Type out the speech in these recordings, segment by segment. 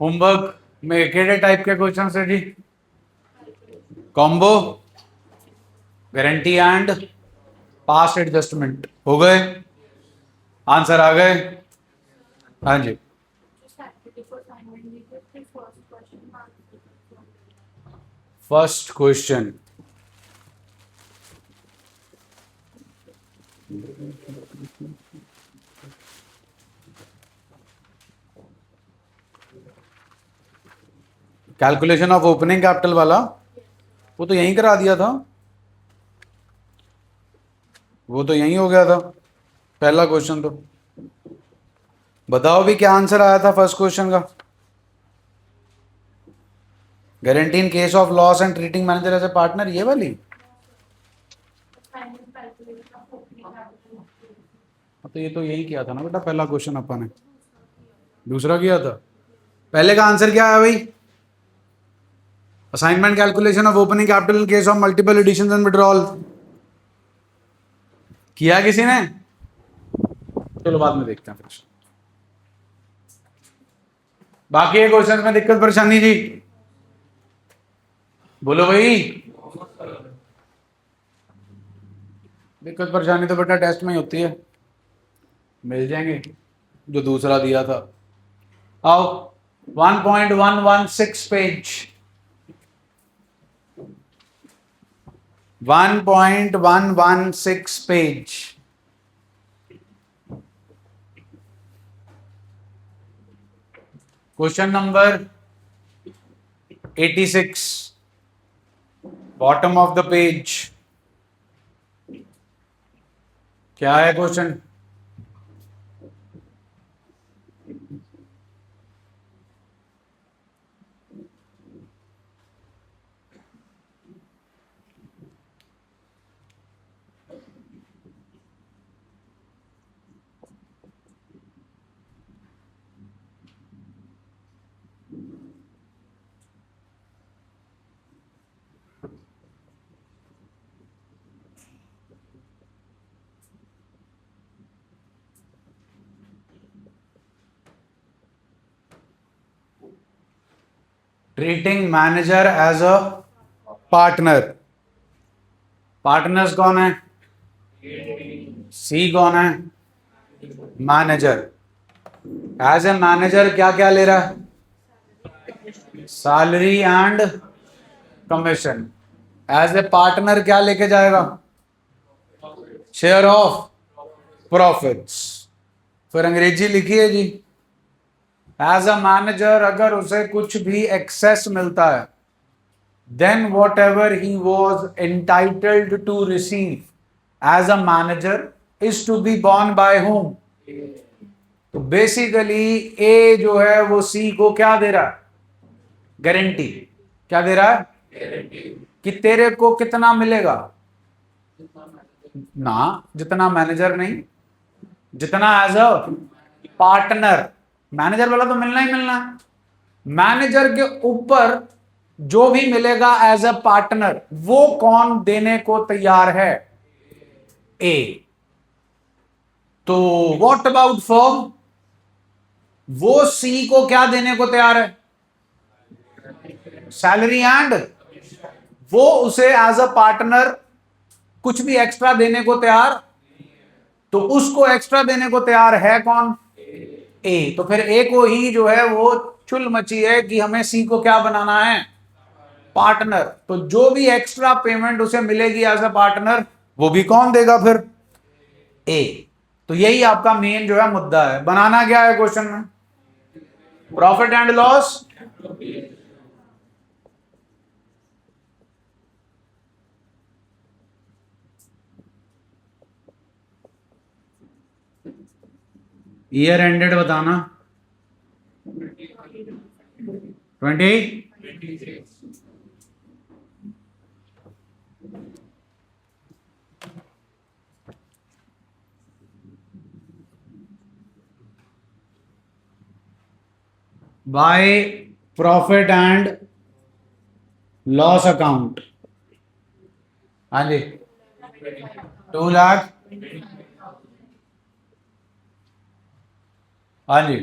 Homework में केड़े type के क्वेश्चन है जी? Combo, guarantee and past adjustment हो गए, आंसर आ गए। हाँ जी, first question calculation of opening capital वाला, वो तो यहीं करा दिया था, वो तो यहीं हो गया था पहला क्वेश्चन। तो बताओ भी क्या आंसर आया था फर्स्ट क्वेश्चन का। Guarantee in case of loss and treating manager as a partner, ये वाली। तो ये तो यही किया था ना बेटा, पहला क्वेश्चन अपन ने दूसरा किया था। पहले का आंसर क्या है भाई? Assignment calculation of opening capital in case of multiple additions and withdrawal किया किसी ने? चलो बाद में देखते हैं फिर। बाकी ये क्वेश्चन में दिक्कत परेशानी जी बोलो भाई। दिक्कत परेशानी तो बेटा टेस्ट में ही होती है, मिल जाएंगे जो दूसरा दिया था। आओ 1.116 page, 1.116 page. Question number 86, bottom of the page. क्या है question? Treating manager as a partner. Partners कौन है? सी कौन है? मैनेजर। एज ए मैनेजर क्या क्या ले रहा है? Salary and commission. As a partner क्या लेके जाएगा? Share of profits. फिर अंग्रेजी लिखी है जी। एज अ मैनेजर अगर उसे कुछ भी एक्सेस मिलता है, then whatever he was entitled to receive as a manager is to be borne by whom? तो बेसिकली ए जो है वो सी को क्या दे रहा है? गारंटी। क्या दे रहा है? कि तेरे को कितना मिलेगा ना, जितना मैनेजर नहीं, जितना एज अ पार्टनर। मैनेजर वाला तो मिलना ही मिलना है। मैनेजर के ऊपर जो भी मिलेगा एज अ पार्टनर, वो कौन देने को तैयार है? ए। तो व्हाट अबाउट फर्म? वो सी को क्या देने को तैयार है? Salary and. वो उसे एज अ पार्टनर कुछ भी एक्स्ट्रा देने को तैयार, तो उसको एक्स्ट्रा देने को तैयार है कौन? ए। तो फिर ए को ही जो है वो चुल मची है कि हमें सी को क्या बनाना है? पार्टनर। तो जो भी एक्स्ट्रा पेमेंट उसे मिलेगी एज अ पार्टनर, वो भी कौन देगा फिर? ए। तो यही आपका मेन जो है मुद्दा है। बनाना क्या है क्वेश्चन में? Profit and loss. Year ended बताना। 20। Bye profit and loss account. हाँ जी, 2 लाख। हाँ जी,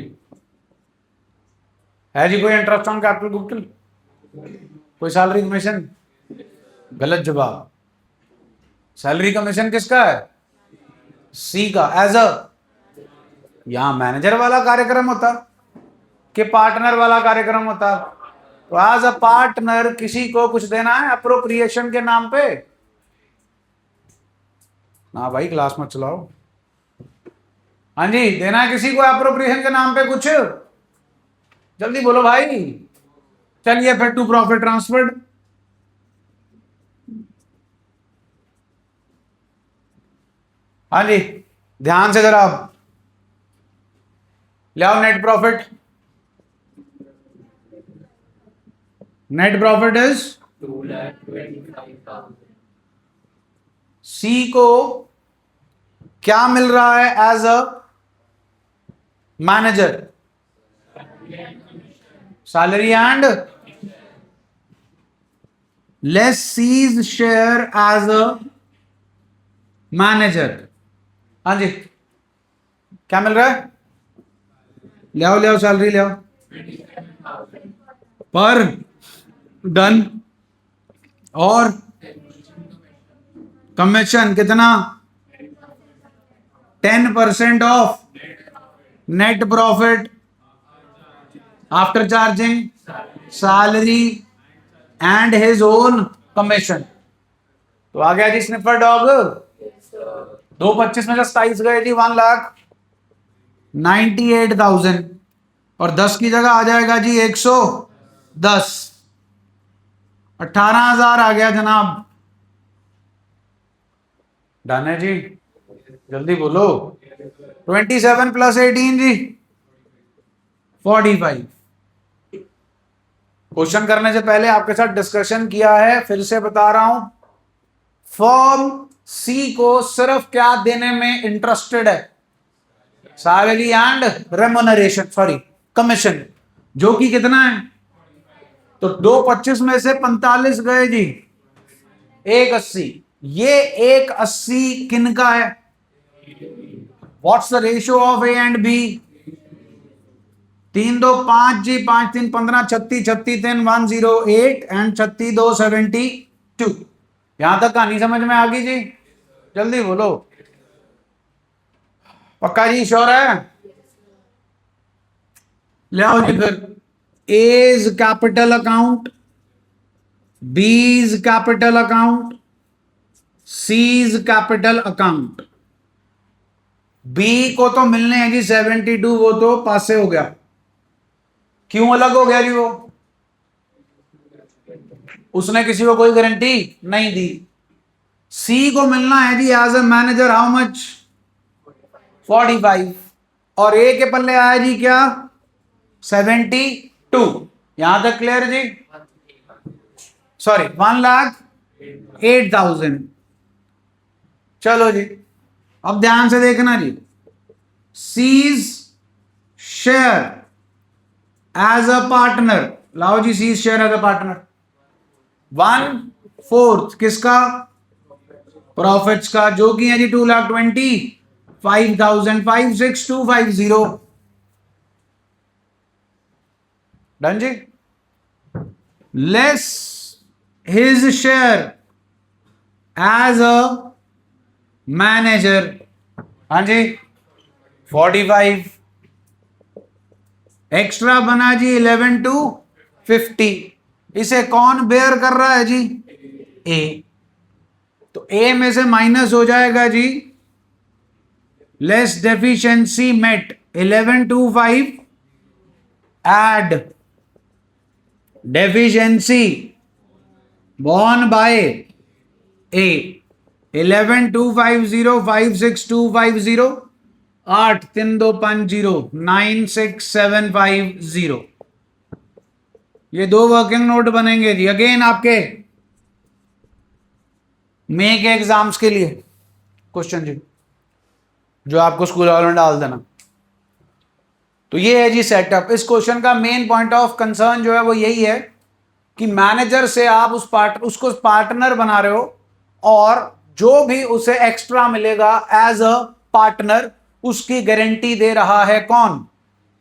है जी कोई इंटरेस्ट ऑन कैपिटल गुप्टिल? कोई सैलरी कमीशन? गलत जवाब। सैलरी कमीशन किसका है? सी का। एज अ, यहां मैनेजर वाला कार्यक्रम होता कि पार्टनर वाला कार्यक्रम होता? तो एज अ पार्टनर किसी को कुछ देना है अप्रोप्रिएशन के नाम पे? ना भाई क्लास मत चलाओ। हाँ जी, देना है किसी को अप्रोप्रिएशन के नाम पे कुछ? जल्दी बोलो भाई। चलिए फिर टू प्रॉफिट ट्रांसफर्ड। हाँ जी, ध्यान से जरा ले आओ net profit. Net profit is 2,25,000। C को क्या मिल रहा है as a manager? Salary and less C's share as a manager. हाँ जी, क्या मिल रहा है? ले आओ ले आओ, सैलरी ले आओ। पर डन। और कमीशन कितना? 10% of net profit after charging salary and his own commission. तो आ गया जी स्निफर डॉग। 225 में से 27 गए जी 1,98,000 और 10 की जगह आ जाएगा जी 110। 18,000 आ गया जनाब। डन है जी, जल्दी बोलो। 27 प्लस 18 जी 45। क्वेश्चन करने से पहले आपके साथ डिस्कशन किया है, फिर से बता रहा हूं। फर्म सी को सिर्फ क्या देने में इंटरेस्टेड है? Salary and remuneration, sorry commission, जो कि कितना है? तो 225 में से 45 गए जी 180। ये 180 किन का है? What's the ratio of A and B? 3 2 5 जी, 5 3 15, 36 36 3 108 एंड 36 2 72। यहां तक कहानी समझ में आ गई जी? जल्दी बोलो। पक्का जी, श्योर है? ले आओ जी फिर। A's capital account, B's capital account, C's capital account. B को तो मिलने हैं जी 72, वो तो पास से हो गया। क्यों अलग हो गया जी? वो उसने किसी को कोई गारंटी नहीं दी। सी को मिलना है जी as a manager how much? 45। और ए के पल्ले आया जी क्या? 72। यहां तक क्लियर जी? सॉरी 1,08,000। चलो जी, अब ध्यान से देखना जी। C's share as a partner, लाओ जी C's share as a partner. 1/4 किसका? प्रॉफिट्स का, जो कि है जी 2,25,000, 56250। डन जी। Less his share as a manager, हाँ जी 45। एक्स्ट्रा बना जी 11 to 50। इसे कौन बेयर कर रहा है जी? ए। तो ए में से माइनस हो जाएगा जी less deficiency met 11 to 5 add deficiency borne by A 11,250 56250 8 3 2 5 0 96750। ये दो वर्किंग नोट बनेंगे जी अगेन आपके मे के एग्जाम्स के लिए क्वेश्चन जी, जो आपको स्कूल वालों में डाल देना। तो ये है जी सेटअप। इस क्वेश्चन का मेन पॉइंट ऑफ कंसर्न जो है वो यही है कि मैनेजर से आप उसको पार्टनर बना रहे हो और जो भी उसे एक्स्ट्रा मिलेगा एज अ पार्टनर उसकी गारंटी दे रहा है कौन?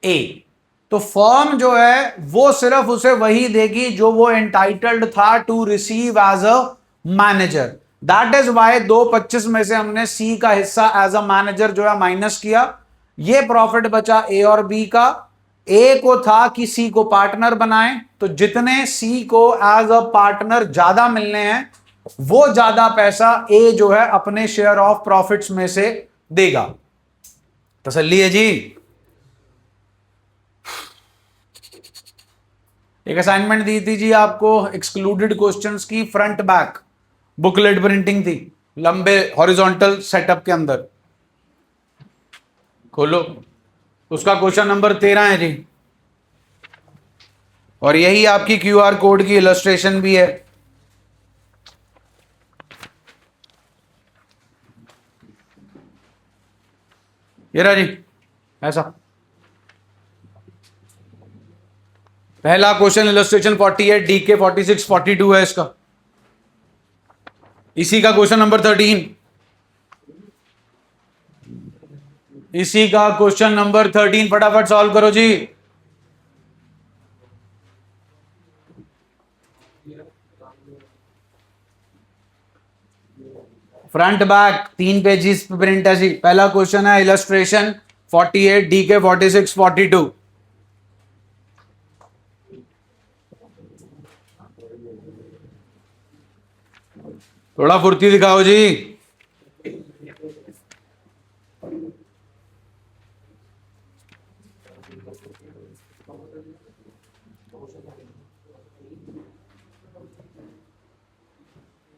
ए। तो फर्म जो है वो सिर्फ उसे वही देगी जो वो एंटाइटल्ड था to receive as a manager. That is why 225 में से हमने सी का हिस्सा एज अ मैनेजर जो है माइनस किया। ये प्रॉफिट बचा ए और बी का। ए को था कि सी को पार्टनर बनाएं, तो जितने सी को एज अ पार्टनर ज्यादा मिलने हैं वो ज्यादा पैसा ए जो है अपने शेयर ऑफ प्रॉफिट्स में से देगा। तसल्ली है जी। एक असाइनमेंट दी थी जी आपको एक्सक्लूडेड क्वेश्चंस की, फ्रंट बैक बुकलेट प्रिंटिंग थी, लंबे हॉरिजॉन्टल सेटअप के अंदर। खोलो, उसका क्वेश्चन नंबर 13 है जी, और यही आपकी क्यूआर कोड की इलस्ट्रेशन भी है। ये रहा जी, ऐसा पहला क्वेश्चन इलस्ट्रेशन 48, डी के 46, 42 है इसका। इसी का क्वेश्चन नंबर 13, इसी का क्वेश्चन नंबर 13, फटाफट सॉल्व करो जी। फ्रंट बैक 3 पेजेस पे प्रिंट है जी। पहला क्वेश्चन है इलस्ट्रेशन 48, डी के 46, 42। थोड़ा फुर्ती दिखाओ जी।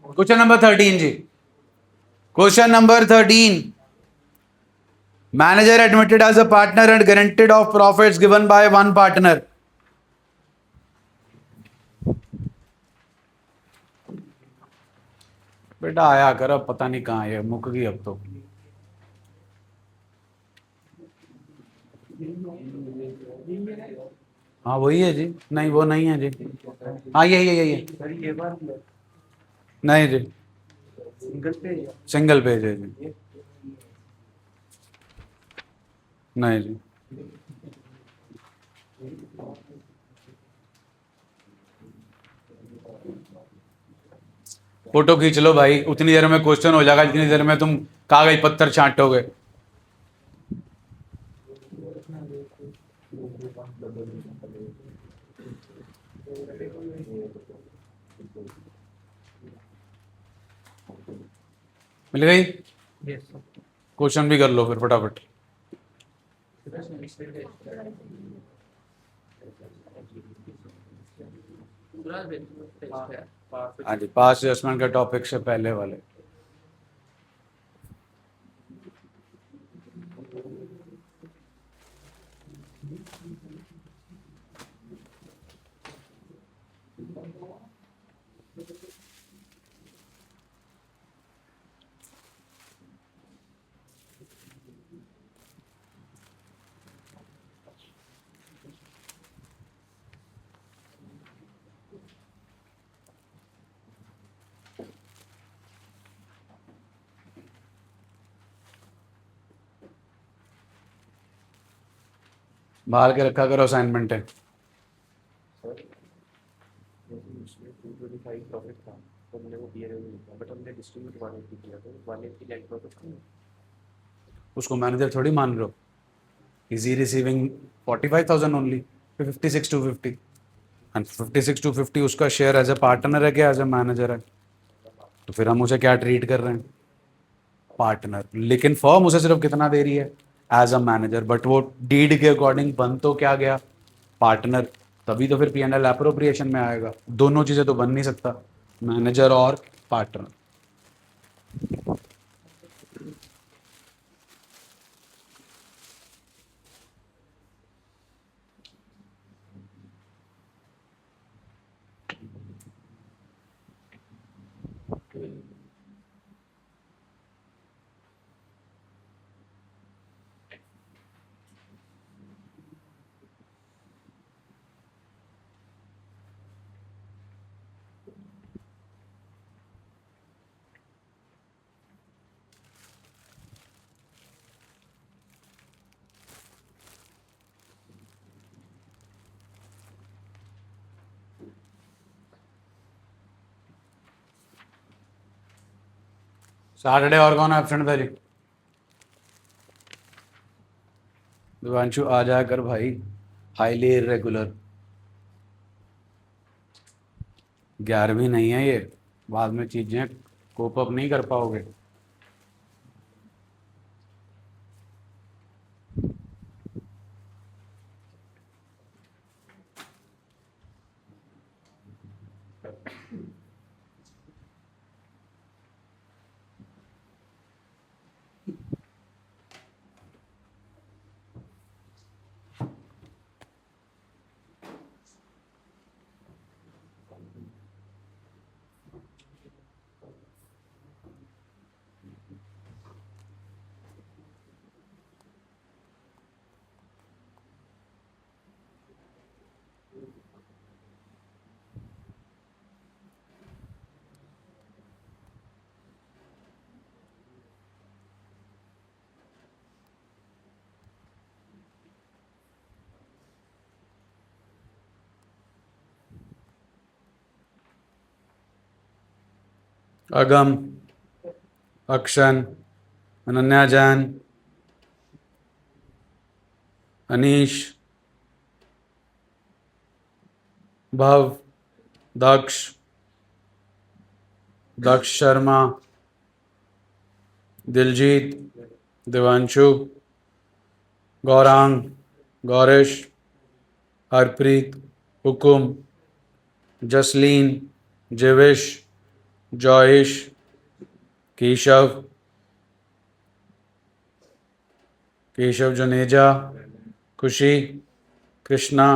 क्वेश्चन नंबर 13 जी, question number 13, manager admitted as a partner and guaranteed of profits given by one partner. बेटा आया कर, अब पता नहीं कहां है, मुक गई अब तो। हाँ वही है जी, नहीं वो नहीं है जी, हाँ यही है। नहीं जी, सिंगल पेज है जी, नहीं जी। फोटो खींच लो भाई, उतनी देर में क्वेश्चन हो जाएगा जितनी देर में तुम कागज पत्थर छांटोगे। मिल गई? क्वेश्चन भी कर लो फिर फटाफट। हाँ जी, पास एडजस्टमेंट के टॉपिक से पहले वाले। बाहर के रखा करो, असाइनमेंट है। उसको मैनेजर थोड़ी मान रहे हो, is he receiving 45,000 only, 56,250, and 56,250 उसका शेयर एज ए पार्टनर है क्या एज ए मैनेजर है? तो फिर हम उसे क्या ट्रीट कर रहे हैं? पार्टनर। लेकिन फर्म उसे सिर्फ कितना दे रही है? एज अ मैनेजर, बट वो डीड के अकॉर्डिंग बन तो क्या गया? पार्टनर। तभी तो फिर पीएनएल एप्रोप्रिएशन में आएगा। दोनों चीजें तो बन नहीं सकता, मैनेजर और पार्टनर। सैटरडे और कौन एब्सेंट था जी? दिवांशु आ जाया कर भाई, हाईली इरेगुलर। 11वीं नहीं है ये, बाद में चीजें कोप अप नहीं कर पाओगे। अगम, अक्षन, अनन्या जैन, अनीश, भव, दक्ष, दक्ष शर्मा, दिलजीत, दिवांशु, गौरांग, गौरिश, हरप्रीत, हुकुम, जसलीन, जेविश, जॉयश, केशव, केशव जुनेजा, खुशी, कृष्णा,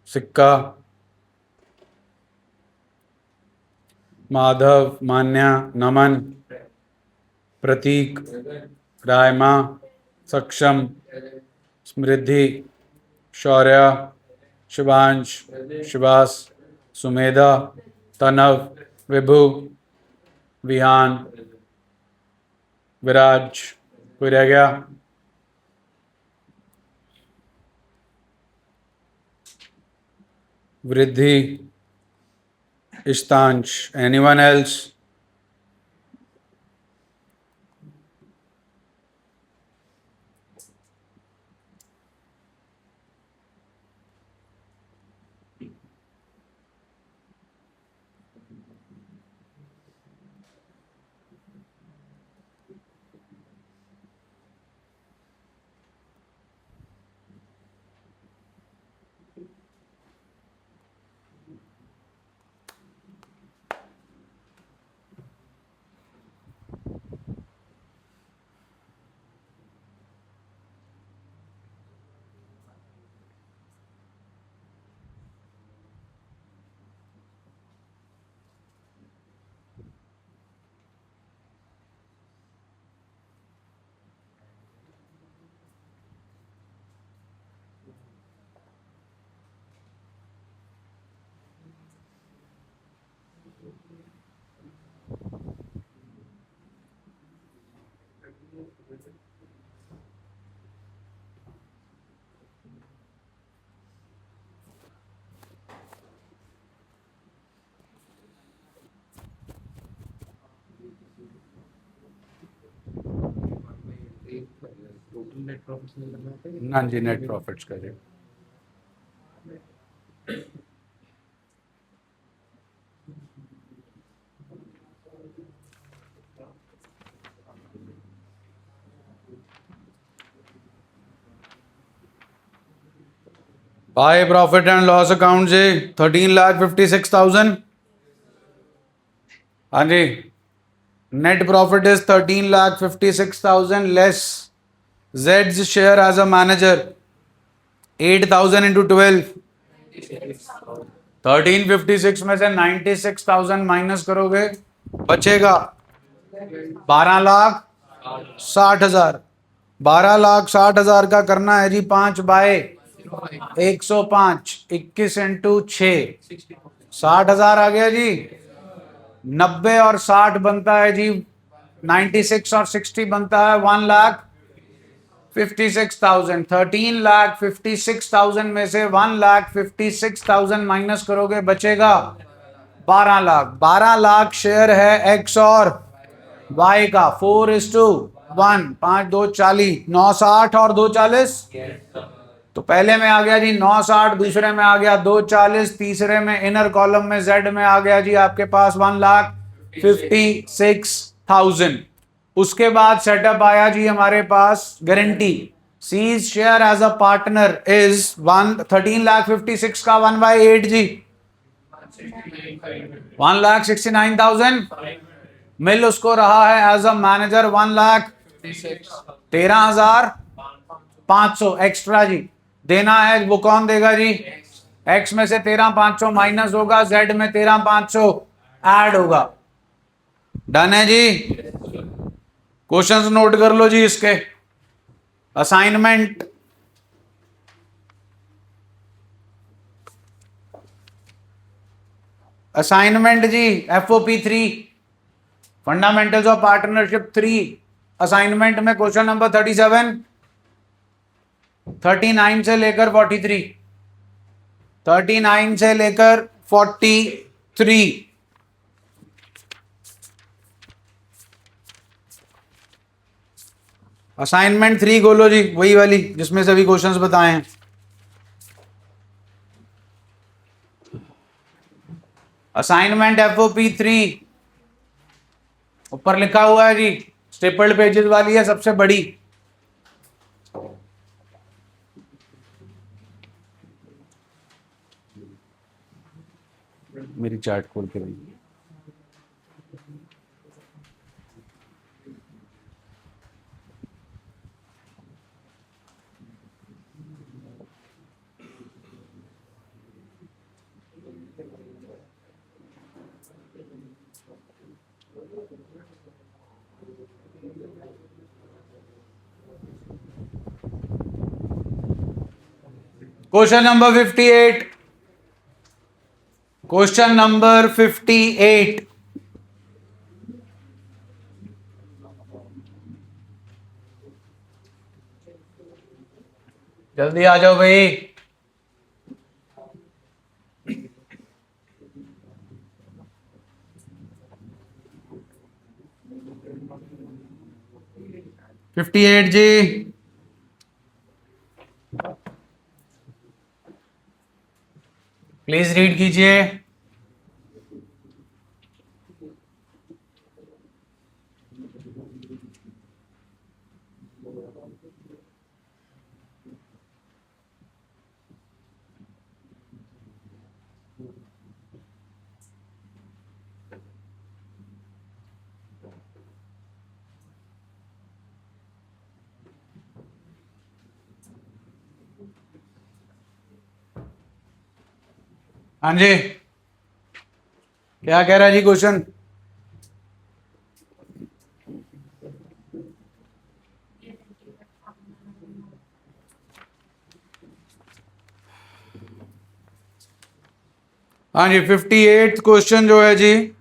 सिक्का, माधव, मान्या, नमन, प्रतीक, रायमा, सक्षम, समृद्धि, शौर्य, शिवांश, शिवास, सुमेधा, तनव, विभु, विहान, विराज। कोई रह गया? वृद्धि, इस्तांश। Anyone else? ना जी, नेट प्रॉफिट्स करिए। By profit and loss account से 13,56,000। हाँ जी, net profit is 13,56,000 less Z's share as a manager 8,000 into 12, 1356 में से 96,000 माइनस करोगे बचेगा 12,60,000। 12,60,000 का करना है जी 5/105, 21 इंटू 6, 60,000 आ गया जी। 90 और 60 बनता है जी 96 और 60 बनता है 1,56,000। 13,56,000 में से 1,56,000 माइनस करोगे बचेगा 12 लाख। 12 लाख शेयर है एक्स और y का 4:1, 5 2 40, 9 60 और 2 40। तो पहले में आ गया जी 9 60, दूसरे में आ गया 2 40, तीसरे में इनर कॉलम में z में आ गया जी आपके पास 1,56,000। उसके बाद सेटअप आया जी हमारे पास guarantee, C's share as a partner is 13,56,000 का 1/8 जी 1,69,000। मिल उसको रहा है एज अ मैनेजर 1,13,500 एक्स्ट्रा जी देना है। वो कौन देगा जी? एक्स में से 13,500 माइनस होगा, जेड में 13,500 ऐड होगा। डन है जी। क्वेश्चंस नोट कर लो जी इसके। असाइनमेंट असाइनमेंट जी FOP 3 fundamentals of partnership 3 assignment में क्वेश्चन नंबर 37 39 से लेकर 43, 39 से लेकर 43 असाइनमेंट 3 खोलो जी, वही वाली जिसमें सभी क्वेश्चंस बताए हैं। असाइनमेंट FOP 3 ऊपर लिखा हुआ है जी, स्टेपल्ड पेजेस वाली है, सबसे बड़ी। मेरी चार्ट खोल के रही। क्वेश्चन नंबर 58, क्वेश्चन नंबर 58, जल्दी आ जाओ भाई। फिफ्टी एट जी, प्लीज रीड कीजिए। हाँ जी, क्या कह रहा है जी क्वेश्चन? हाँ जी, 58 क्वेश्चन जो है जी,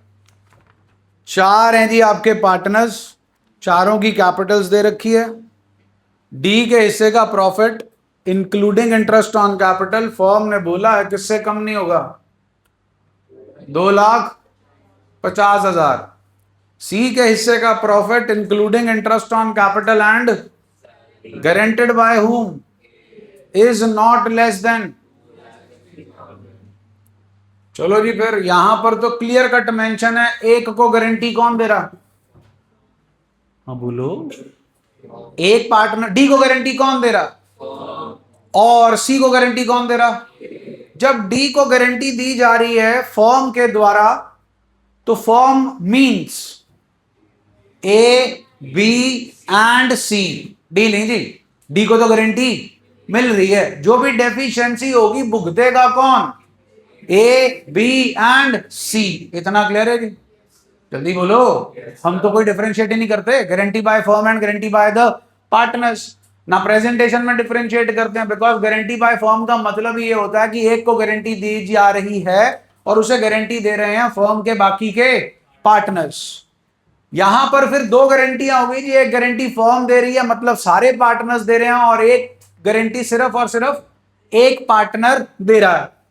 4 हैं जी आपके पार्टनर्स, चारों की कैपिटल्स दे रखी है। डी के हिस्से का profit including interest on capital firm ने बोला है किससे कम नहीं होगा, 2,50,000। सी के हिस्से का profit including interest on capital and guaranteed by whom is not less than. चलो जी, फिर यहां पर तो क्लियर कट मेंशन है, एक को गारंटी कौन दे रहा? हाँ बोलो। एक पार्टनर डी को गारंटी कौन दे रहा और सी को गारंटी कौन दे रहा? जब डी को गारंटी दी जा रही है फर्म के द्वारा तो firm means A B and C. D नहीं जी, डी को तो गारंटी मिल रही है, जो भी डेफिशिएंसी होगी भुगतेगा कौन? ए बी एंड सी। इतना क्लियर है जी? जल्दी बोलो। हम तो कोई डिफरेंशिएट ही नहीं करते, guarantee by firm and guarantee by the partners. ना प्रेजेंटेशन में डिफरेंशिएट करते हैं, बिकॉज गारंटी बाय फर्म का मतलब ये होता है कि एक को गारंटी दी जा रही है और उसे गारंटी दे रहे हैं फर्म के बाकी के पार्टनर्स। यहां पर फिर दो गारंटियां हो गई जी, एक गारंटी फर्म दे रही है मतलब सारे पार्टनर्स दे रहे हैं, और एक गारंटी सिर्फ और सिर्फ एक पार्टनर दे रहा है।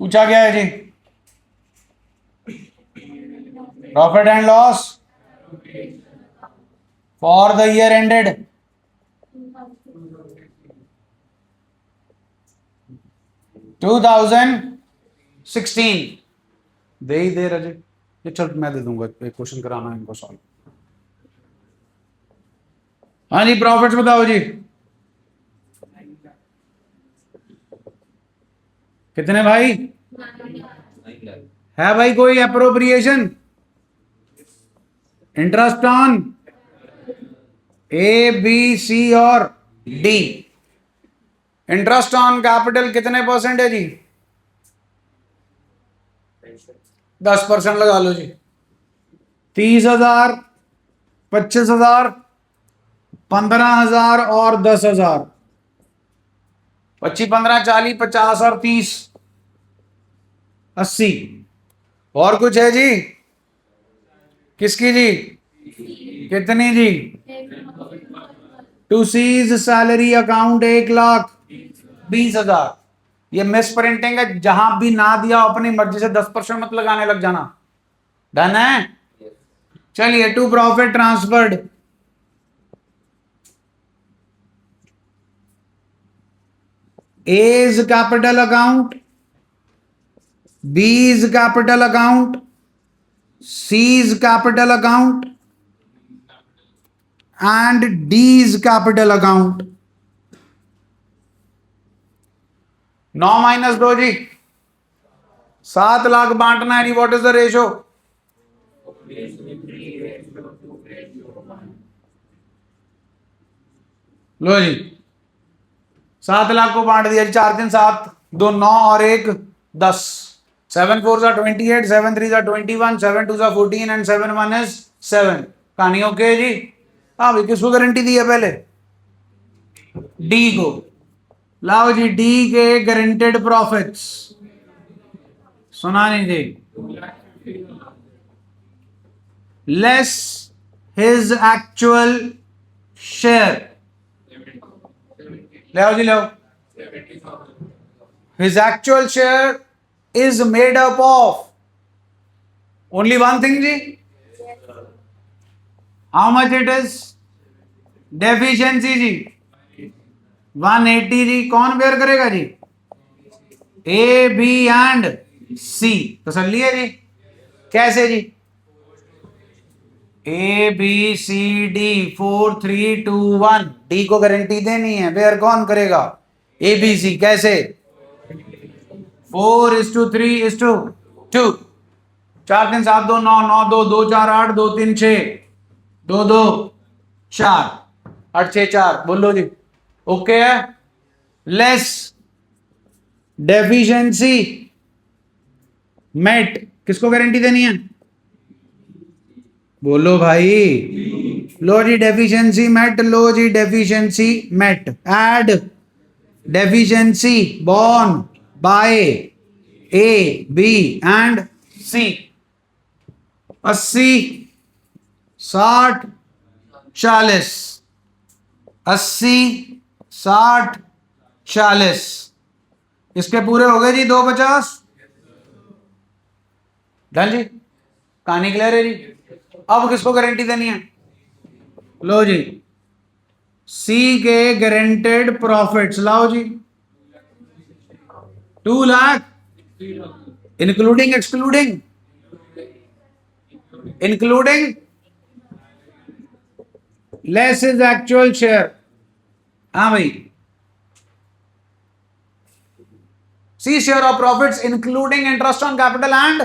पूछा गया है जी, profit and loss for the year ended 2016। दे ही दे रजे, ये चल मैं दे दूंगा, एक क्वेश्चन कराना है इनको सॉल्व। हाँ जी, प्रॉफिट्स बताओ जी, कितने भाई है भाई? कोई appropriation, interest on A B C और डी। इंटरेस्ट ऑन कैपिटल कितने परसेंट है जी? 10% लगा लो जी। 30,000, 25,000, 15,000 और 10,000। 25, 15, 40, 50 और 30, 80। और कुछ है जी? किसकी जी? कितनी जी? To C's salary account 1,20,000। ये मिस प्रिंटिंग है, जहां भी ना दिया अपनी मर्जी से 10% मत लगाने लग जाना। डन है? चलिए, to profit transferred A is capital account, B is capital account, C is capital account and D is capital account। 9 माइनस 2 जी, 7 लाख बांटना है जी। What is the ratio? लो जी, 7 लाख को बांट दिया जी। 4 3 7, 2 9 और 1 10। 7 4 सा 28, 7 3 सा 21, 7 2 सा 14 एंड 7 1 इज 7। कहानी ओके जी? हाँ भाई, किसको गारंटी दी है पहले? डी को। लाओ जी, डी के गारंटेड प्रॉफिट्स सुना नहीं जी। लेस हिज एक्चुअल शेयर, ले आओ जी, ले आओ। His actual share is made up of only one thing ji. How much it is? Deficiency जी 180 जी। कौन बेयर करेगा जी? A, B and C। तसल्ली है जी? कैसे जी? A B C D 4 3 2 1। D को गारंटी देनी है, बेयर कौन करेगा? A B C। कैसे? 4:3:2। 4 3 7 2 9 9 2 2 4 8 2 3 6 2 2 4 8 6 4। बोलो जी, ओके है? लेस डेफिशिएंसी मेट, किसको गारंटी देनी है? बोलो भाई। लो जी, डेफिशिएंसी मेट। लो जी, deficiency met. Add deficiency borne by A, B and C। 80 60 40। 80 60 40। इसके पूरे हो गए जी 250। डन जी, कहानी क्लियर है जी? अब किसको गारंटी देनी है? लो जी, सी के गारंटेड प्रॉफिट्स लाओ जी। 2 lakh including excluding? Including. Less is actual share. हाँ भाई, C share of profits including interest on capital and,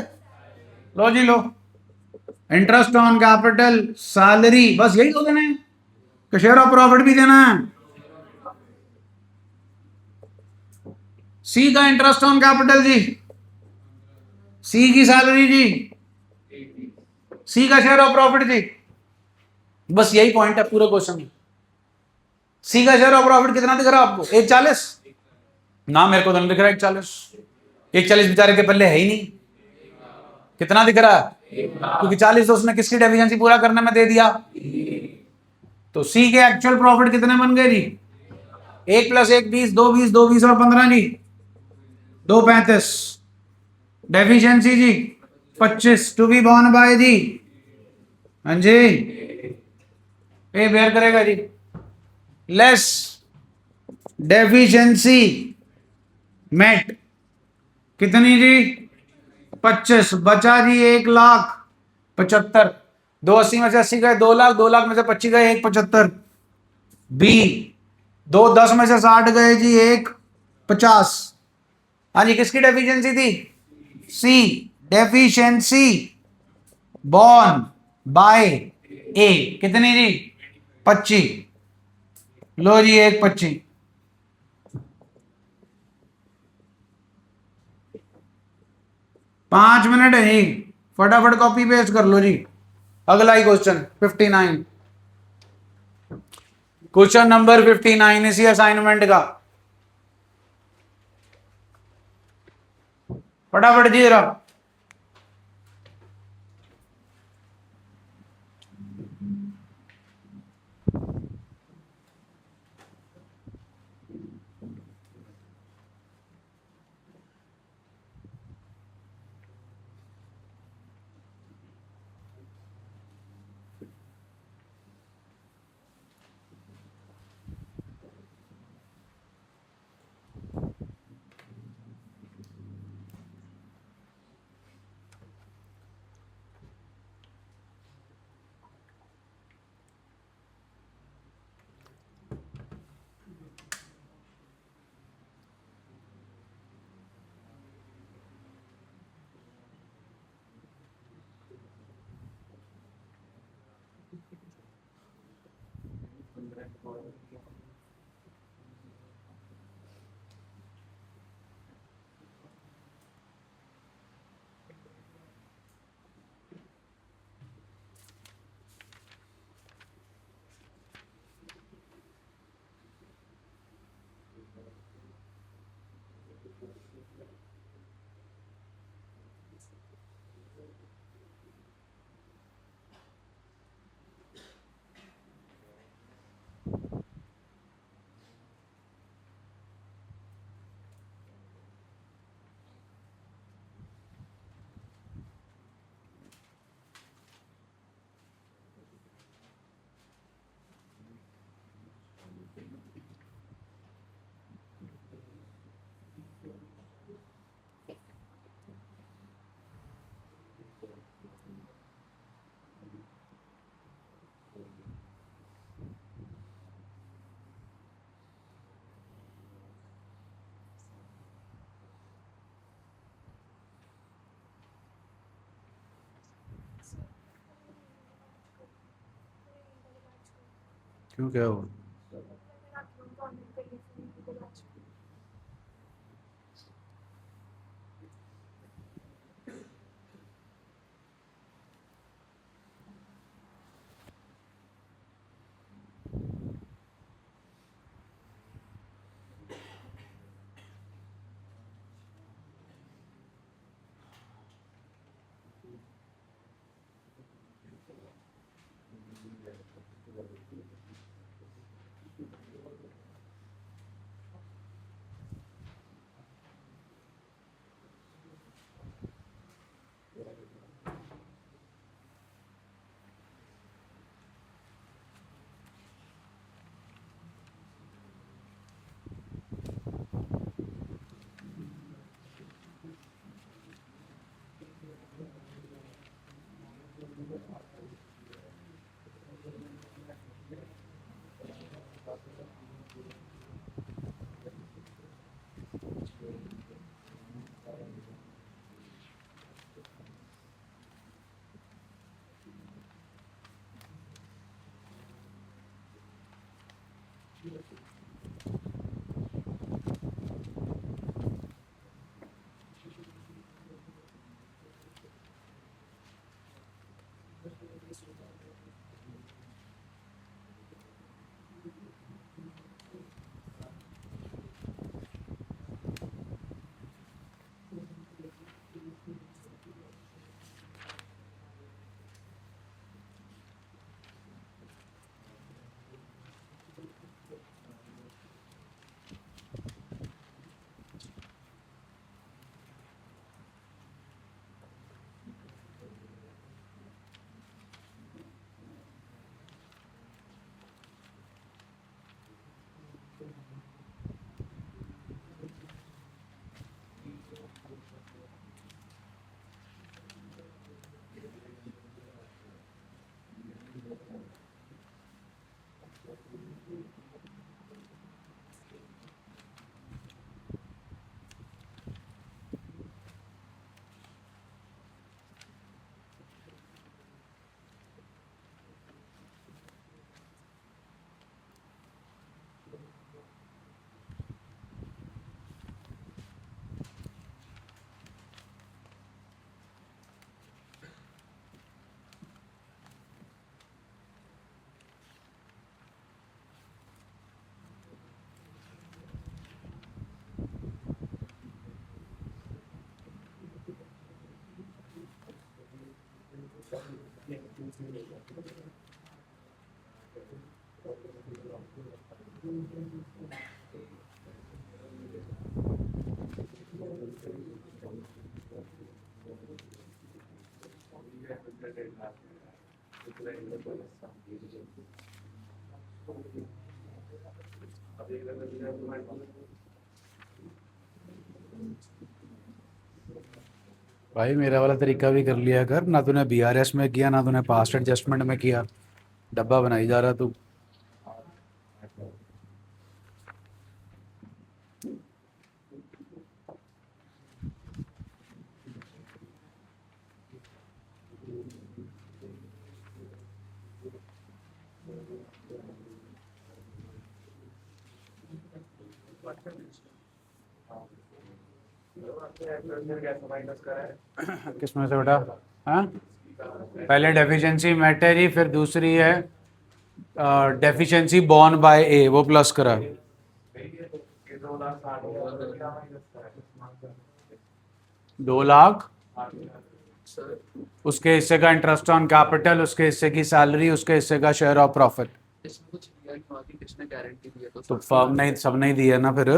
लो जी लो, इंटरेस्ट ऑन कैपिटल, सैलरी, बस यही तो देना है कि शेयर ऑफ प्रॉफिट भी देना है? सी का इंटरेस्ट ऑन कैपिटल जी, सी की सैलरी जी, सी का शेयर ऑफ प्रॉफिट जी। बस यही पॉइंट है पूरे क्वेश्चन में। सी का शेयर ऑफ प्रॉफिट कितना दिख रहा है आपको? 140 ना, मेरे को तो नहीं दिख रहा 140। 140 बेचारे के पल्ले है ही नहीं। कितना दिख रहा है? क्योंकि 40 तो उसने किसकी डेफिशिएंसी पूरा करने में दे दिया। तो सी के एक्चुअल प्रॉफिट कितने बन गए जी? 1 + 1 20, 2 20, 2 20 और 15 जी 2 35। डेफिशिएंसी जी 25 टू बी बॉर्न बाय जी, हाँ जी ए बेयर करेगा जी, लेस डेफिशिएंसी मेट कितनी जी 25, बचा जी 1,75,000, 280 में से 80 गए 2 लाख, 2 लाख में से 25 गए 1,75, बी 210 में से 60 गए जी 1,50। हाँ जी किसकी डेफिशिएंसी थी, सी डेफिशिएंसी बॉर्न बाय ए कितनी जी 25, लो जी 1,25, 5 मिनट है जी, फटाफट कॉपी पेस्ट कर लो जी। अगला ही क्वेश्चन 59, क्वेश्चन नंबर 59 इसी असाइनमेंट का, फटाफट जी जरा। क्यों क्या हुआ, भाई मेरा वाला तरीका भी कर लिया कर, ना तूने बीआरएस में किया ना तूने पास्ट एडजस्टमेंट में किया, डब्बा बनाई जा रहा तू। किसमें से बेटा? हाँ, पहले डेफिशिएंसी मेट है जी, फिर दूसरी है डेफिशिएंसी बॉर्न बाय ए, वो प्लस करा। 2 लाख उसके हिस्से का इंटरेस्ट ऑन कैपिटल, उसके हिस्से की सैलरी, उसके हिस्से का शेयर ऑफ प्रॉफिट। इसमें कुछ दिया नहीं हुआ कि किसने गारंटी दी है, तो फर्म नहीं, सब नहीं दिया ना फिर।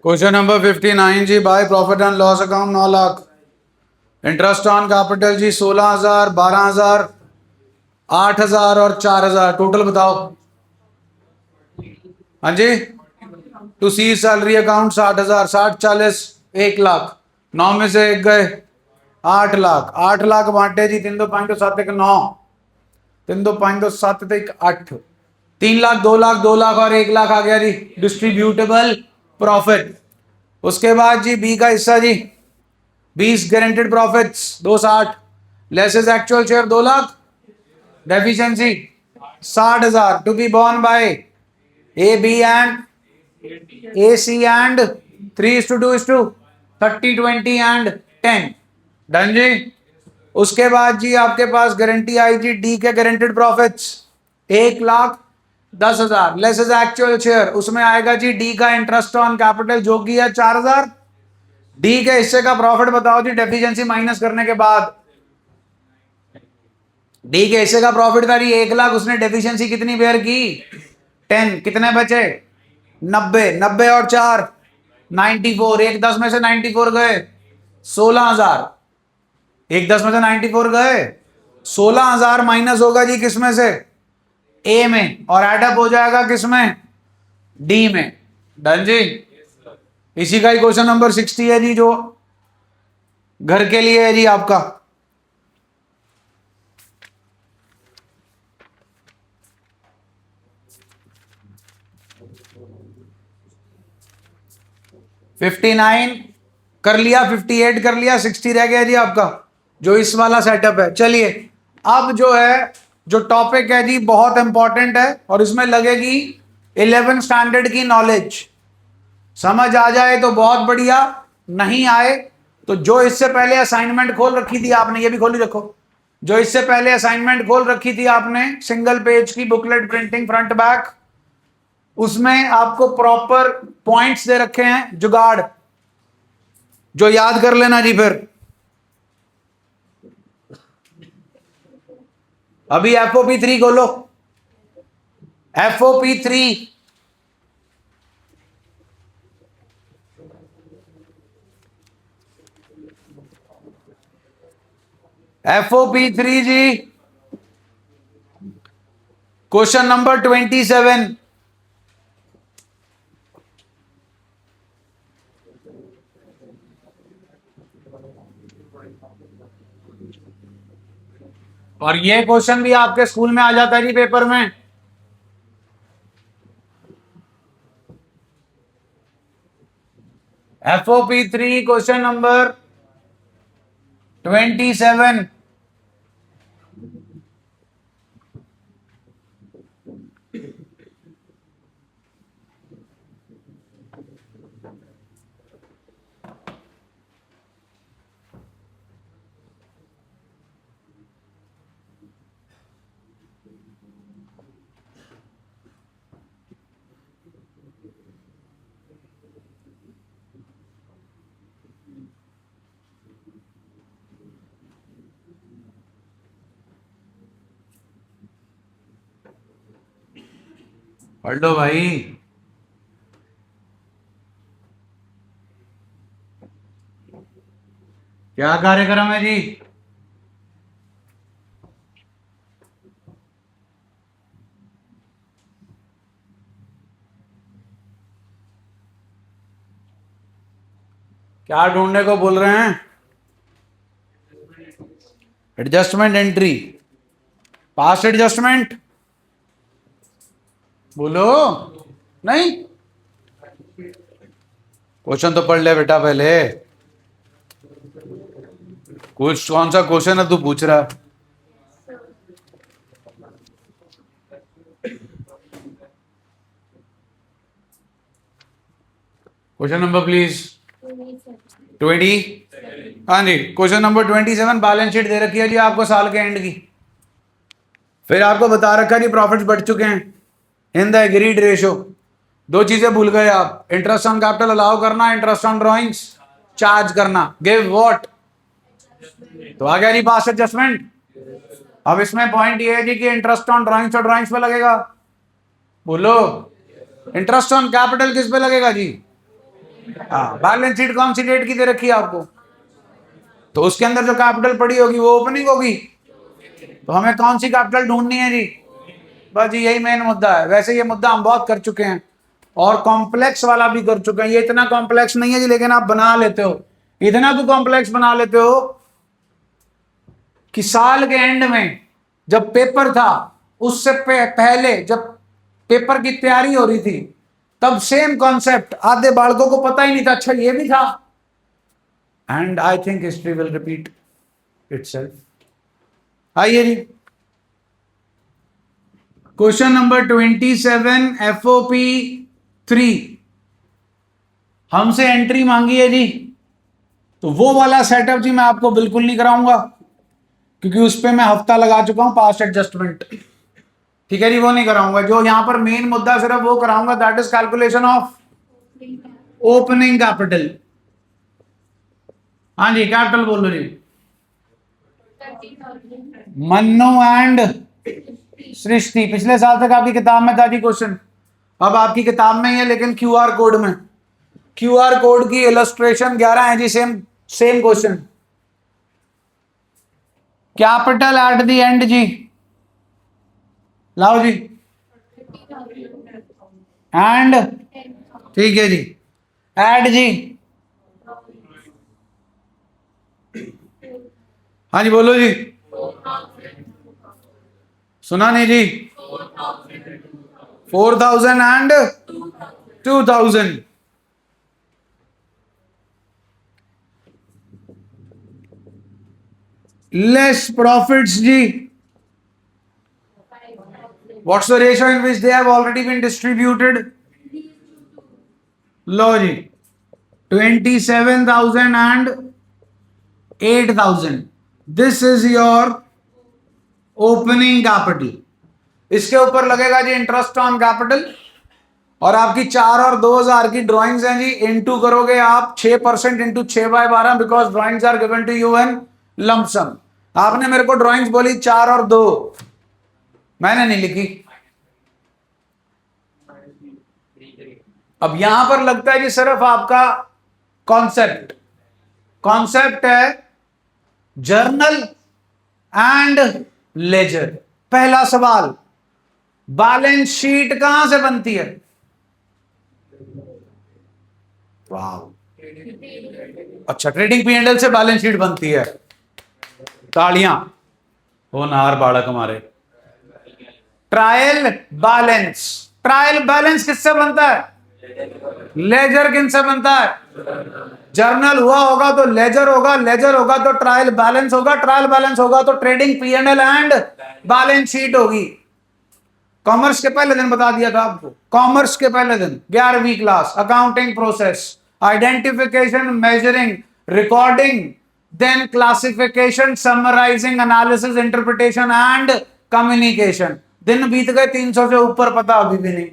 क्वेश्चन नंबर 59 जी, by profit and loss account 9 lakh, interest on capital जी 16,000, 12,000, 8,000 और 4,000, टोटल बताओ। हाँ जी, to C salary account 60,000, 60, 40, 1 lakh, 9 में से 1 गए, 8 लाख, 8 लाख बांटे जी 3 2 5 2 7 1 9, 3 2 5 2 7 1 8, 3 लाख, 2 लाख, 2 लाख और 1 लाख आ गया जी डिस्ट्रीब्यूटेबल प्रॉफिट। उसके बाद जी बी का हिस्सा जी 20 guaranteed profits 260, lesses actual share 2 lakh, deficiency 60,000 to be borne by A B and A C and 3:2:30 20 and 10, done जी। उसके बाद जी आपके पास गारंटी आई जी डी के guaranteed profits 1,10,000, lesses actual share, उसमें आएगा जी डी का इंटरेस्ट ऑन कैपिटल जो कि है 4,000, डी के हिस्से का प्रॉफिट बताओ जी डेफिशिएंसी माइनस करने के बाद। डी के हिस्से का प्रॉफिट था जी 1 लाख, उसने डेफिशिएंसी कितनी बेयर की 10, कितने बचे 90, 90 और 4 94, 1 10 में से 94 गए 16,000, 1 10 में से 94 गए 16,000 माइनस होगा जी किसमें से ए में, और एडअप हो जाएगा किसमें डी में, डन जी। इसी का ही क्वेश्चन नंबर 60 है जी जो घर के लिए है जी आपका। फिफ्टी 59 कर लिया, 58 कर लिया, 60 रह गया जी आपका जो इस वाला सेटअप है। चलिए अब जो है जो टॉपिक है जी बहुत इंपॉर्टेंट है और इसमें लगेगी 11th स्टैंडर्ड की नॉलेज। समझ आ जाए तो बहुत बढ़िया, नहीं आए तो जो इससे पहले असाइनमेंट खोल रखी थी आपने, ये भी खोली रखो, जो इससे पहले असाइनमेंट खोल रखी थी आपने सिंगल पेज की बुकलेट प्रिंटिंग फ्रंट बैक, उसमें आपको प्रॉपर पॉइंट्स दे रखे हैं जुगाड़, जो याद कर लेना जी। फिर अभी FOP 3 खोलो, FOP3, FOP3 जी, क्वेश्चन नंबर 27। और ये क्वेश्चन भी आपके स्कूल में आ जाता है जी पेपर में। FOP3 question number 27। पढ़ लो भाई। क्या कार्यक्रम है जी? क्या ढूंढने को बोल रहे हैं? एडजस्टमेंट एंट्री, पास्ट एडजस्टमेंट, बोलो। नहीं, क्वेश्चन तो पढ़ ले बेटा पहले। कुछ कौन सा क्वेश्चन है तू पूछ रहा? Question number please 20। हाँ जी, क्वेश्चन नंबर 27। बैलेंस शीट दे रखी है जी आपको साल के एंड की। फिर आपको बता रखा है जी प्रॉफिट्स बढ़ चुके हैं इन द एग्रीड रेशो। दो चीजें भूल गए आप, इंटरेस्ट ऑन कैपिटल अलाउ करना, इंटरेस्ट ऑन ड्रॉइंग्स चार्ज करना। Give what? तो आ गया जी पास्ट एडजस्टमेंट। अब इसमें पॉइंट ये है जी कि इंटरेस्ट ऑन ड्रॉइंग्स और ड्रॉइंग्स पे लगेगा, बोलो। इंटरेस्ट ऑन कैपिटल किस पे लगेगा जी? हाँ, बैलेंस शीट कौन सी डेट की दे रखी है आपको? तो उसके अंदर जो कैपिटल पड़ी होगी वो ओपनिंग होगी। तो हमें कौन सी कैपिटल ढूंढनी है जी? बस जी यही मेन मुद्दा है। वैसे ये मुद्दा हम बहुत कर चुके हैं और कॉम्प्लेक्स वाला भी कर चुके हैं। ये इतना कॉम्प्लेक्स नहीं है जी, लेकिन आप बना लेते हो। इतना तो कॉम्प्लेक्स बना लेते हो कि साल के एंड में जब पेपर था उससे पहले जब पेपर की तैयारी हो रही थी तब सेम कॉन्सेप्ट आधे बालकों को पता ही नहीं था, अच्छा ये भी था। And I think history will repeat itself. आइए जी, क्वेश्चन नंबर 27 FOP 3 हमसे एंट्री मांगी है जी। तो वो वाला सेटअप जी मैं आपको बिल्कुल नहीं कराऊंगा क्योंकि उस पे मैं हफ्ता लगा चुका हूं पास्ट एडजस्टमेंट। ठीक है जी, वो नहीं कराऊंगा। जो यहां पर मेन मुद्दा सिर्फ वो कराऊंगा, that is calculation of opening capital. हाँ जी, कैपिटल बोलो जी। मन्नू एंड सृष्टि, पिछले साल तक आपकी किताब में था जी क्वेश्चन, अब आपकी किताब में ही है लेकिन QR कोड में। QR कोड की इलस्ट्रेशन 11 है जी। Same same question, capital at the end जी। लाओ जी, एंड ठीक है जी, एड जी। हाँ जी बोलो जी, सुना नहीं जी? 4000 एंड 2000। लेस प्रॉफिट्स जी। What's the ratio in which they have already been distributed? लो जी, 27,000 and 8,000। This is your opening capital। इसके ऊपर लगेगा जी इंटरेस्ट ऑन कैपिटल। और आपकी 4 और 2000 की ड्राइंग्स हैं जी। इनटू करोगे आप 6% into 6/12 because drawings are given to you in lump sum. आपने मेरे को ड्राइंग्स बोली 4 और 2, मैंने नहीं लिखी। अब यहां पर लगता है कि सिर्फ आपका कॉन्सेप्ट है जर्नल एंड लेजर। पहला सवाल, बैलेंस शीट कहां से बनती है? वाह, अच्छा, ट्रेडिंग P&L से बैलेंस शीट बनती है। तालियां हो नार बालक हमारे। ट्रायल बैलेंस किससे बनता है? लेजर किनसे बनता है? जर्नल हुआ होगा तो लेजर होगा, लेजर होगा तो ट्रायल बैलेंस होगा, ट्रायल बैलेंस होगा तो trading P&L and balance sheet होगी। कॉमर्स के पहले दिन बता दिया था आपको, कॉमर्स के पहले दिन 11वीं class, accounting process, identification, measuring, recording, then classification, summarising, analysis, interpretation and communication. दिन बीत गए 300 से ऊपर, पता अभी भी नहीं।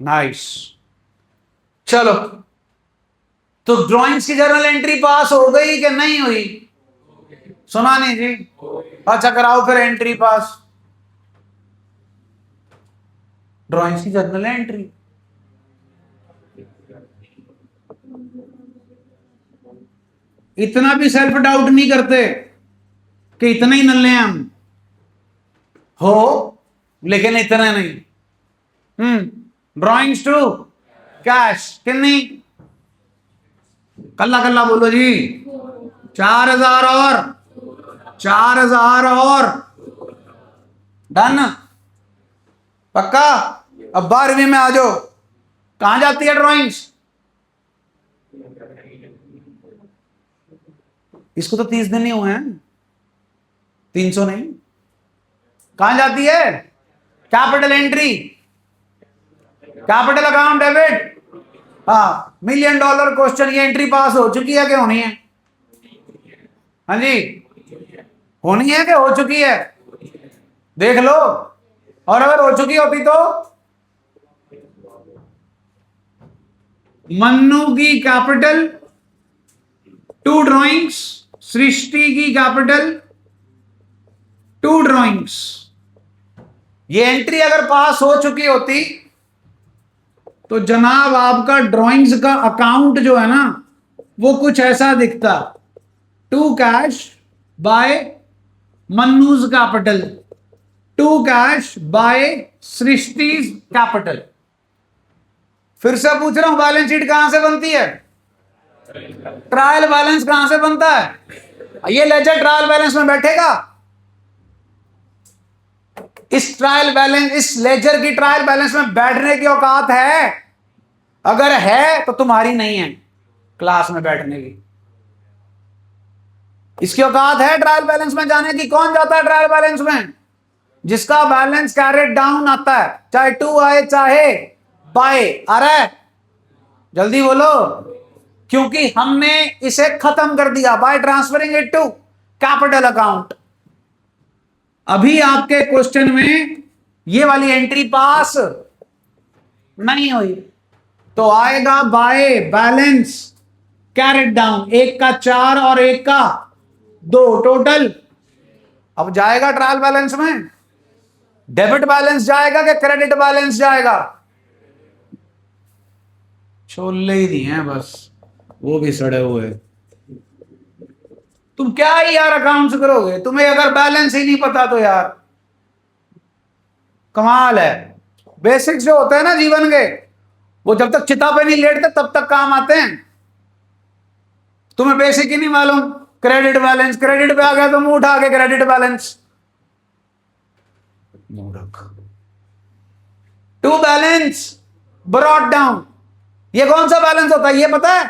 नाइस, चलो, तो ड्राइंग्स की जर्नल एंट्री पास हो गई कि नहीं हुई? सुना नहीं जी? अच्छा, कराओ फिर एंट्री पास, ड्राइंग्स की जर्नल एंट्री। इतना भी सेल्फ डाउट नहीं करते कि इतने ही नल्ले हैं हम, हो लेकिन इतने नहीं। ड्राइंग्स टू कैश कितनी? कल्ला कल्ला बोलो जी। 4000 और 4000 और डन, पक्का? अब 12वीं में आ जाओ, कहां जाती है ड्राइंग्स? इसको तो 30 दिन ही हुए हैं, 300 नहीं। कहां जाती है? Capital entry, capital account debit. हाँ, $1 मिलियन क्वेश्चन, ये एंट्री पास हो चुकी है कि होनी है? हाँ जी, होनी है कि हो चुकी है? देख लो, और अगर हो चुकी होती तो मन्नू की कैपिटल 2 ड्राइंग्स, सृष्टि की कैपिटल 2 ड्राइंग्स। ये एंट्री अगर पास हो चुकी होती तो जनाब आपका ड्राइंग्स का अकाउंट जो है ना, वो कुछ ऐसा दिखता, 2 कैश बाय मन्नूज कैपिटल, 2 कैश बाय सृष्टिज कैपिटल। फिर से पूछ रहा हूं, बैलेंस शीट कहां से बनती है? ट्रायल बैलेंस कहां से बनता है? ये लेजर ट्रायल बैलेंस में बैठेगा? इस ट्रायल बैलेंस, इस लेजर की ट्रायल बैलेंस में बैठने की औकात है? अगर है तो तुम्हारी नहीं है क्लास में बैठने की। इसकी औकात है ट्रायल बैलेंस में जाने की? कौन जाता है ट्रायल बैलेंस में? जिसका बैलेंस कैरेट डाउन आता है, चाहे 2 आए चाहे बाय आ रहा है। जल्दी बोलो, क्योंकि हमने इसे खत्म कर दिया by transferring it to capital account. अभी आपके क्वेश्चन में ये वाली एंट्री पास नहीं हुई तो आएगा बाय बैलेंस कैरेट डाउन, एक का 4 और एक का 2, टोटल। अब जाएगा ट्रायल बैलेंस में डेबिट बैलेंस जाएगा कि क्रेडिट बैलेंस जाएगा? छोले ही नहीं है बस, वो भी सड़े हुए। तुम क्या ही यार अकाउंट्स करोगे, तुम्हें अगर बैलेंस ही नहीं पता तो यार कमाल है। बेसिक्स जो होते हैं ना जीवन के, वो जब तक चिता पे नहीं लेटते तब तक काम आते हैं। तुम्हें बेसिक ही नहीं मालूम, क्रेडिट बैलेंस, क्रेडिट पे आ गया तो मुंह उठा के क्रेडिट बैलेंस। मूर्ख। टू बैलेंस ब्रॉट डाउन, ये कौन सा बैलेंस होता है ये पता है?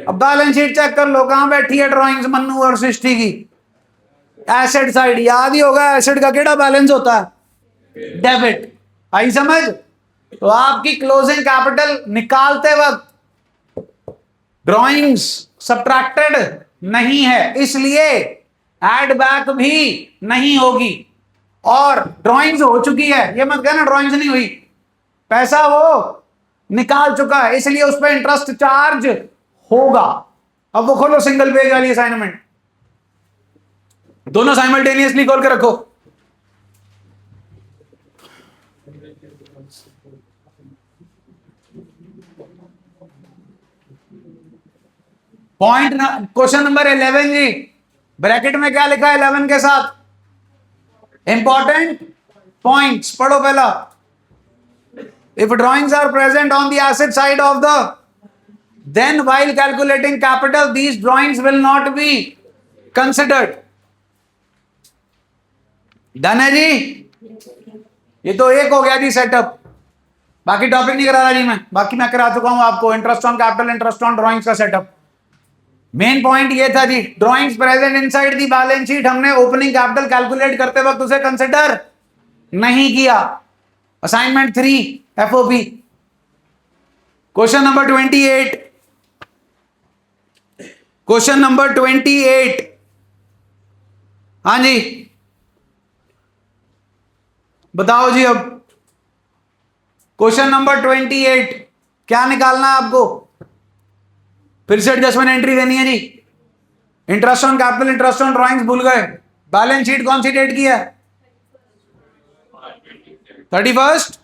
अब बैलेंस शीट चेक कर लो, कहां बैठी है ड्राइंग्स मन्नू और सृष्टि की? एसेट साइड, याद ही होगा एसेट का केड़ा बैलेंस होता है? डेबिट। आई समझ? तो आपकी क्लोजिंग कैपिटल निकालते वक्त ड्राइंग्स सब्ट्रैक्टेड नहीं है, इसलिए एड बैक भी नहीं होगी। और ड्राइंग्स हो चुकी है, ये मत कहना ड्राइंग्स नहीं हुई, पैसा वो निकाल चुका है, इसलिए उस पर इंटरेस्ट चार्ज होगा। अब वो खोलो सिंगल पेज वाली असाइनमेंट, दोनों साइमल्टेनियसली खोल के रखो। पॉइंट क्वेश्चन नंबर 11 जी, ब्रैकेट में क्या लिखा है 11 के साथ? इंपॉर्टेंट पॉइंट्स पढ़ो पहला। If drawings are present on the asset side of the, then while calculating capital these drawings will not be considered. Done है जी? ये तो एक हो गया जी सेटअप, बाकी टॉपिक नहीं करा रहा जी मैं, बाकी मैं करा चुका हूं आपको interest on capital, interest on drawings का सेटअप। मेन पॉइंट ये था जी, drawings present inside the balance sheet, हमने ओपनिंग कैपिटल कैलकुलेट करते वक्त उसे कंसिडर नहीं किया। Assignment 3 FOP. Question number 28, question number 28, हाँ जी बताओ जी। अब क्वेश्चन नंबर 28 क्या निकालना है आपको? फिर से एडजस्टमेंट एंट्री देनी है जी। Interest on capital, interest on drawings भूल गए। बैलेंस शीट कौन सी डेट की है? 31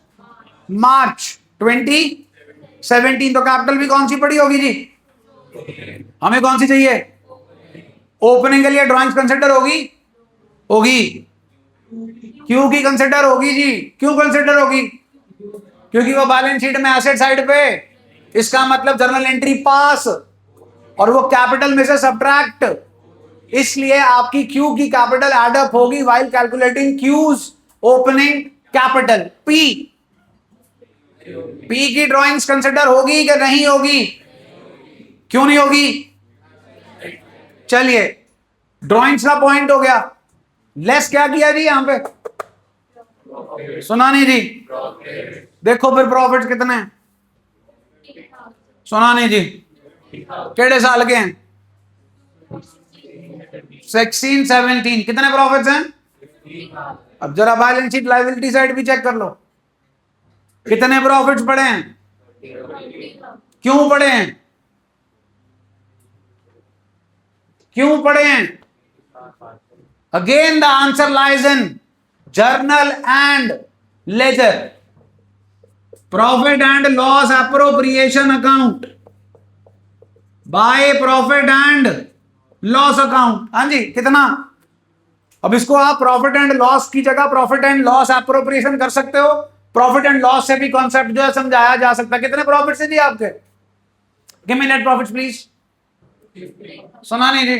मार्च 2017। तो कैपिटल भी कौन सी पड़ी होगी जी? हमें कौन सी चाहिए? ओपनिंग के लिए ड्राइंग्स कंसिडर होगी? होगी। क्यों की कंसिडर होगी जी? क्यों कंसिडर होगी? क्योंकि वो बैलेंस शीट में एसेट साइड पे, इसका मतलब जर्नल एंट्री पास, और वो कैपिटल में से सब्ट्रैक्ट, इसलिए आपकी क्यू की कैपिटल एडअप होगी while calculating Q's opening capital. P की ड्राइंग्स कंसिडर होगी कि नहीं होगी? क्यों नहीं होगी? चलिए ड्राइंग्स का पॉइंट हो गया। लेस क्या किया जी यहां पे? सुना नहीं जी? देखो फिर प्रॉफिट्स कितने हैं? सुना नहीं जी? केड़े साल के हैं? 16 17। कितने प्रॉफिट्स हैं? अब जरा बैलेंस शीट लायबिलिटी साइड भी चेक कर लो, कितने प्रॉफिट्स पड़े हैं? क्यों पड़े हैं? क्यों पड़े हैं? Again the answer lies in journal and ledger, profit and loss appropriation account, by profit and loss account. हाँ जी कितना? अब इसको आप प्रॉफिट एंड लॉस की जगह प्रॉफिट एंड लॉस एप्रोप्रिएशन कर सकते हो। प्रॉफिट एंड लॉस से भी कॉन्सेप्ट जो है समझाया जा सकता है। कितने प्रॉफिट से जी आपके? Give me net profits please. सुना नहीं जी?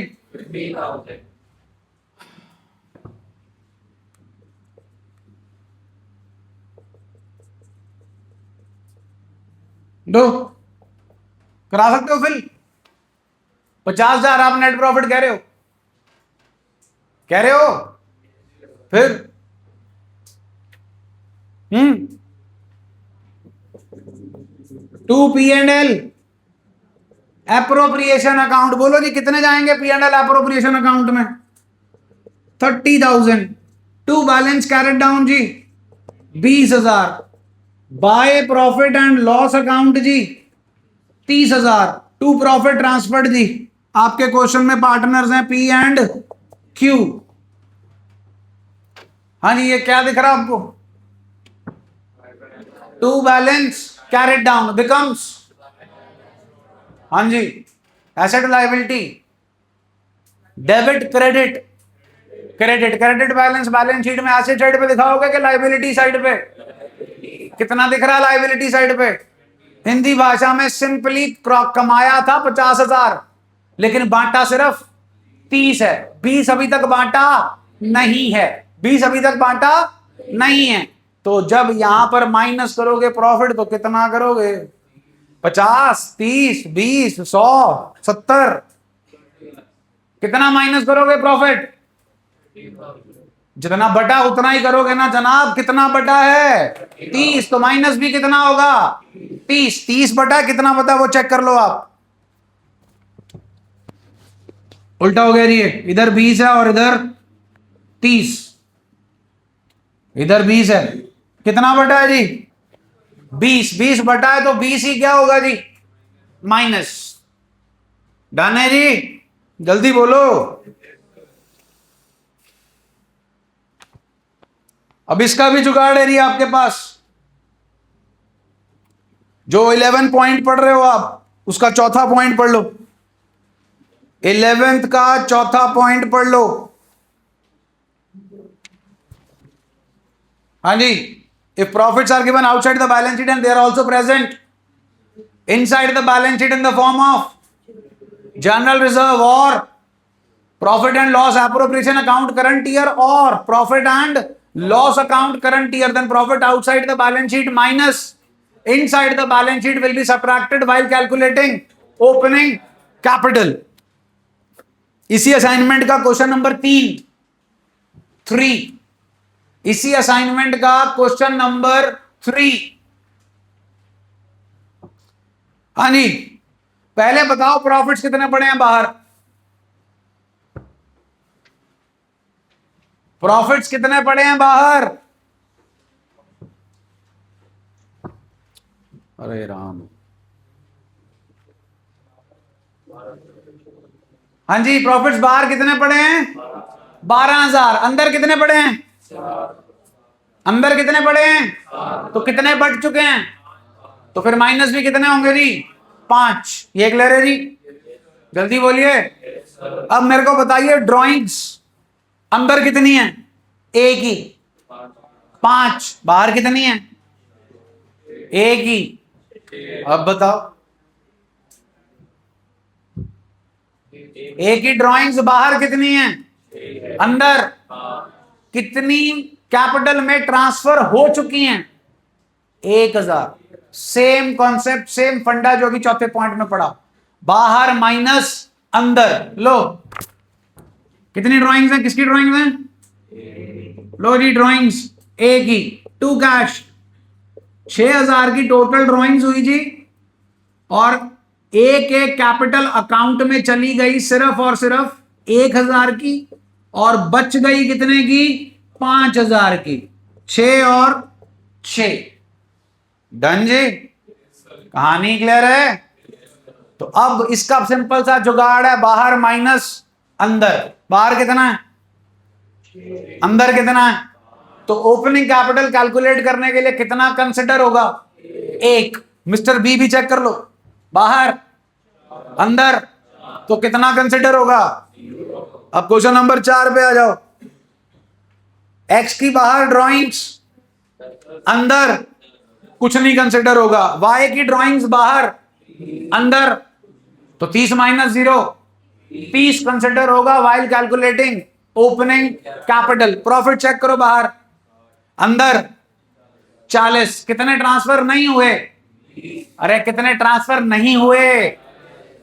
दो करा सकते हो फिल? 50,000 आप नेट प्रॉफिट कह रहे हो? कह रहे हो? फिर टू P&L एप्रोप्रिएशन अकाउंट। बोलो जी कितने जाएंगे P&L एप्रोप्रिएशन अकाउंट में? 30,000। टू बैलेंस कैरेट डाउन जी 20,000। By profit and loss account जी 30,000। टू प्रॉफिट ट्रांसफर्ड जी, आपके क्वेश्चन में पार्टनर्स हैं P एंड Q। हाँ जी ये क्या दिख रहा है आपको? To balance carried down becomes, हाँ जी asset liability, debit credit. Credit balance balance sheet में एसेट साइड पे दिखाओगे कि लायबिलिटी साइड पे? कितना दिख रहा है लायबिलिटी साइड पे? हिंदी भाषा में सिंपली कमाया था 50,000, लेकिन बांटा सिर्फ 30 है। 20 अभी तक बांटा नहीं है, 20 अभी तक बांटा नहीं है। तो जब यहां पर माइनस करोगे प्रॉफिट तो कितना करोगे? 50, 30, 20, 100, 70। कितना माइनस करोगे प्रॉफिट? जितना बटा उतना ही करोगे ना जनाब। कितना बटा है? 30। तो माइनस भी कितना होगा? 30। 30 बटा कितना बता वो चेक कर लो आप। उल्टा हो गया जी, इधर 20 है और इधर 30। इधर 20 है, कितना बटा है जी? 20। 20 बटा है तो 20 ही क्या होगा जी? माइनस। डन है जी? जल्दी बोलो। अब इसका भी जुगाड़ है जी आपके पास। जो 11 पॉइंट पढ़ रहे हो आप, उसका चौथा पॉइंट पढ़ लो। 11th का चौथा पॉइंट पढ़ लो। हाँ जी, if profits are given outside the balance sheet and they are also present inside the balance sheet in the form of general reserve और profit and loss appropriation account current year और profit and loss account current year, then profit outside the balance sheet minus inside the balance sheet will be subtracted while calculating opening capital. इसी assignment का question number 3, इसी assignment का question number 3। हाँ जी, पहले बताओ profits कितने पड़े हैं बाहर, प्रॉफिट्स कितने पड़े हैं बाहर? अरे राम, हाँ जी, प्रॉफिट्स बाहर कितने पड़े हैं? 12,000। अंदर कितने पड़े हैं? अंदर कितने पड़े हैं? तो कितने बट चुके हैं? तो फिर माइनस भी कितने होंगे जी? 5। ये क्लियर है जी? जल्दी बोलिए। अब मेरे को बताइए ड्राइंग्स अंदर कितनी है? एक ही। 5 बाहर कितनी है? एक ही। अब बताओ, एक ही ड्राइंग्स बाहर कितनी है? अंदर कितनी कैपिटल में ट्रांसफर हो चुकी हैं? 1,000। सेम कॉन्सेप्ट, सेम फंडा जो कि चौथे पॉइंट में पड़ा, बाहर माइनस अंदर। लो, कितनी ड्राइंग्स हैं? किसकी ड्राइंग्स हैं? लो जी, ड्राइंग्स एक ही, टू कैश। 6,000 की टोटल ड्राइंग्स हुई जी, और एक एक कैपिटल अकाउंट में चली गई सिर्फ और सिर्फ 1,000 की, और बच गई कितने की? 5,000 की। 6 और 6। डन जी, कहानी क्लियर है? तो अब इसका सिंपल सा जुगाड़ है, बाहर माइनस अंदर। बाहर कितना है? अंदर कितना है? तो ओपनिंग कैपिटल कैलकुलेट करने के लिए कितना कंसिडर होगा? 1। मिस्टर बी भी चेक कर लो, बाहर अंदर तो कितना कंसिडर होगा? अब क्वेश्चन नंबर 4 पे आ जाओ। एक्स की बाहर ड्राइंग्स, अंदर कुछ नहीं कंसिडर होगा। वाई की ड्राइंग्स बाहर, अंदर तो 30 माइनस 0, 30 कंसिडर होगा while calculating opening capital. Profit check करो, बाहर अंदर 40। कितने ट्रांसफर नहीं हुए? अरे कितने ट्रांसफर नहीं हुए?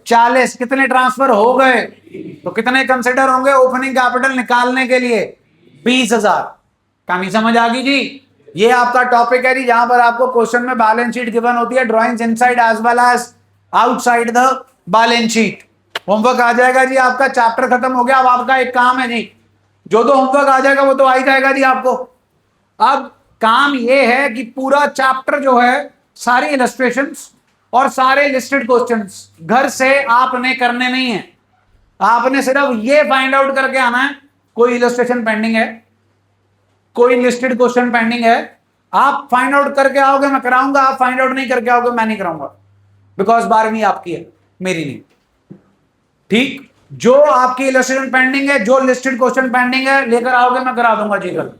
40। कितने ट्रांसफर हो गए? तो कितने कंसिडर होंगे ओपनिंग कैपिटल निकालने के लिए? 20,000। कहानी समझ आ गई जी? ये आपका टॉपिक है जी, जहां पर आपको क्वेश्चन में बैलेंस शीट गिवन होती है, drawings inside as well as outside the balance sheet. Homework आ जाएगा जी आपका, चैप्टर खत्म हो गया। अब आपका एक काम है जी, जो तो होमवर्क आ जाएगा वो तो आ ही जाएगा जी आपको। अब काम ये है कि पूरा चैप्टर जो है, सारी इलस्ट्रेशंस और सारे लिस्टेड क्वेश्चंस घर से आपने करने नहीं है। आपने सिर्फ ये फाइंड आउट करके आना है कोई इलस्ट्रेशन पेंडिंग है, कोई लिस्टेड क्वेश्चन पेंडिंग है। आप फाइंड आउट करके आओगे, मैं कराऊंगा। आप फाइंड आउट नहीं करके आओगे, मैं नहीं कराऊंगा, बिकॉज 12वीं आपकी है, मेरी नहीं। ठीक, जो आपकी इलस्ट्रेशन पेंडिंग है, जो लिस्टेड क्वेश्चन पेंडिंग है, लेकर आओगे, मैं करा दूंगा जी कल।